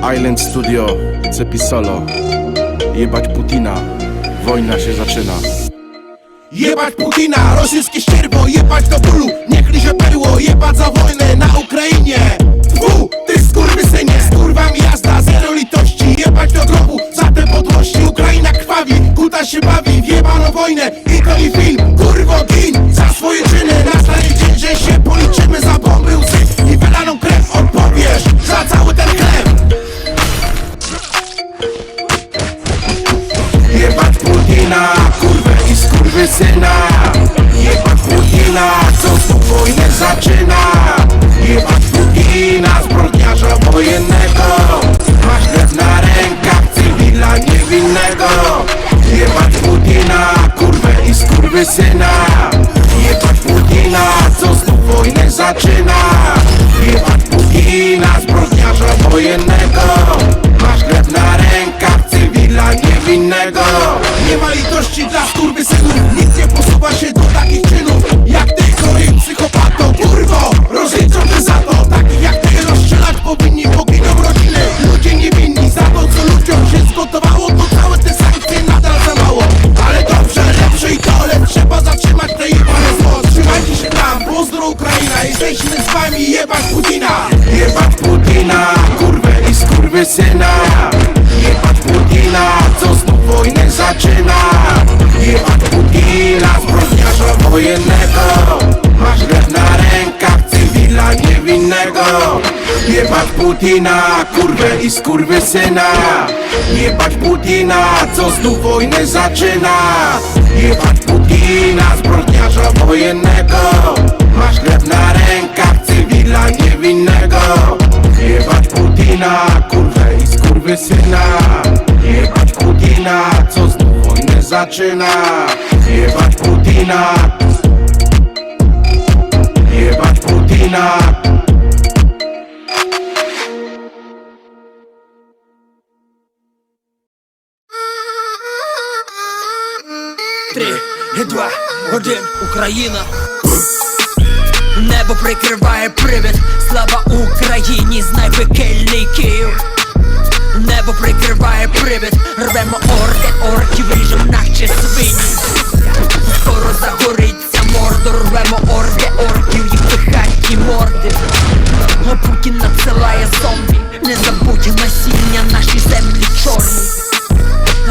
Island Studio, Cepi Solo. Jebać Putina, wojna się zaczyna. Jebać Putina, rosyjskie ścierwo, jebać do bólu, niech liże perło, jebać za wojnę na Ukrainie. Ty skurwysynie, z kurwami jazda, zero litości, jebać do grobu, za te podłości. Ukraina krwawi, kuta się bawi, wjebano wojnę i to i film, kurwo gin, za swoje czyny. Nastanie dzień, że się policzymy, za bomby, łzy i wylaną krew odpowiesz, za cały ten chleb. Jebać Putina, kurwę i skurwysyna. Jebać Putina, co znów wojnę zaczyna. Jebać Putina, zbrodniarza wojennego. Masz krew na rękach, cywila niewinnego. Jebać Putina, kurwę i skurwysyna. Jebać Putina, co znów wojnę zaczyna. Jebać Putina, zbrodniarza wojennego. Masz krew na rękach, cywila niewinnego. Nie ma litości dla skurwysynów, nikt nie posuwa się do takich czynów jak ty, chory psychopato, kurwo, rozliczą cię za to. Takich jak ty rozstrzelać powinni, poginą rodziny, ludzie niewinni. Za to co ludziom się zgotowało, to całe te sankcje nadal za mało. Ale dobrze, lepsze i to, ale trzeba zatrzymać te jebane zło. Trzymajcie się tam, pozdro Ukraina, jesteśmy z wami, jebać Putina. Jebać Putina, kurwę i skurwysyna. Jebać Putina, co znów wojnę zaczyna. Jebać Putina, zbrodniarza wojennego. Masz krew na rękach, cywila niewinnego. Jebać Putina, kurwę i skurwysyna. Jebać Putina, co znów wojnę zaczyna. Jebać Putina, zbrodniarza wojennego. Masz krew na rękach, cywila niewinnego. Jebać Putina, kurwę i skurwysyna. Jebać Putina, co znów wojnę zaczyna. Jebać Putina. Jebać Putina. 3, 2, 1, Україна. Небо прикриває привід. Слава Україні, знай пекельний Київ. Небо прикриває привід. Рвемо орків, ріжем наче свині. Скоро загориться мордор. Рвемо орків, їх пихаті морди. Путін надсилає зомбі. Не забудь насіння, наші землі чорні.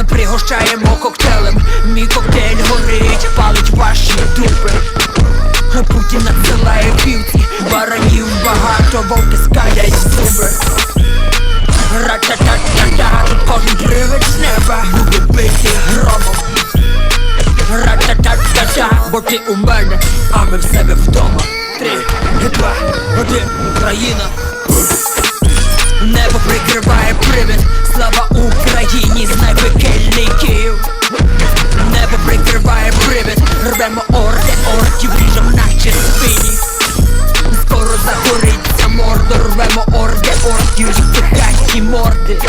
Пригощаємо коктейлем, мій коктейль горить, палить ваші дупи. Путін надсилає вівці, баранів багато, вовки скалять зуби. Ра-та-та-та-та, тут кожен привид з неба буде бити громом. Ра-та-та-та-та, бо ти у мене, а ми в себе вдома. 3, 2, 1, Україна. Небо прикриває привід. Слава Україні, знай пекельний Київ. Небо прикриває привід. Рвемо орків, ріжем наче свині. Скоро загориться мордор. Рвемо орків, їх пихаті морди.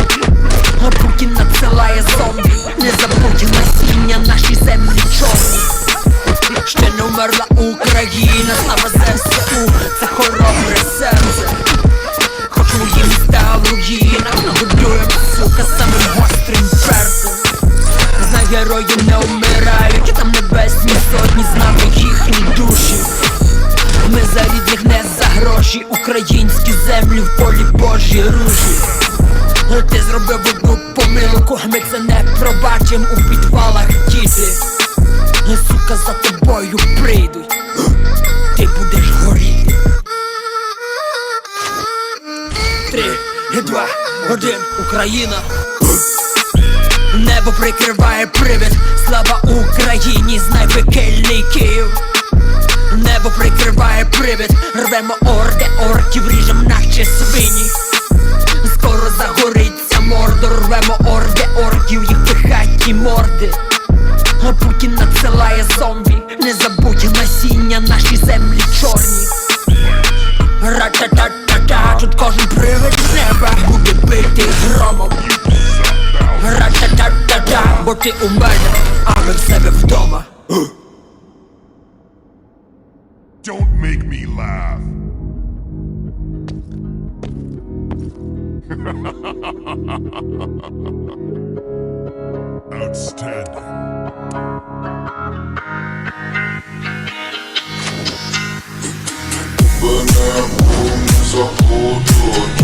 Путін надсилає зомбі. Не забудь насіння, наші землі чорні. Ще не вмерла Україна, слава ЗСУ, це хоробре серце. Хоч мої міста в руїнах, нагодуємо, сука, самим гострим перцем. Знай, герої не вмирають, там небесні сотні, з нами їхні душі. Ми за рідних, не за гроші, українські землі в полі Божі ружі. Ти зробив одну помилку, ми це не пробачим, у підвалах діти. Сука, за тобою прийдуть, ти будеш горіти. 3, 2, 1, Україна. Небо прикриває привід. Слава Україні, знай пекельний Київ. Небо прикриває привід. Рвемо орків, ріжем наче свині. Скоро загориться мордор. Рвемо орків, їх пихаті морди. Путін надсилає зомбі. Не забудь насіння, наші землі чорні. Ра-та-та-та-та, тут кожен привид з неба буде бити громом. Ра-та-та-та-та, бо ти у мене, а ми в себе вдома. Don't make me laugh. Outstanding. Мене заходить.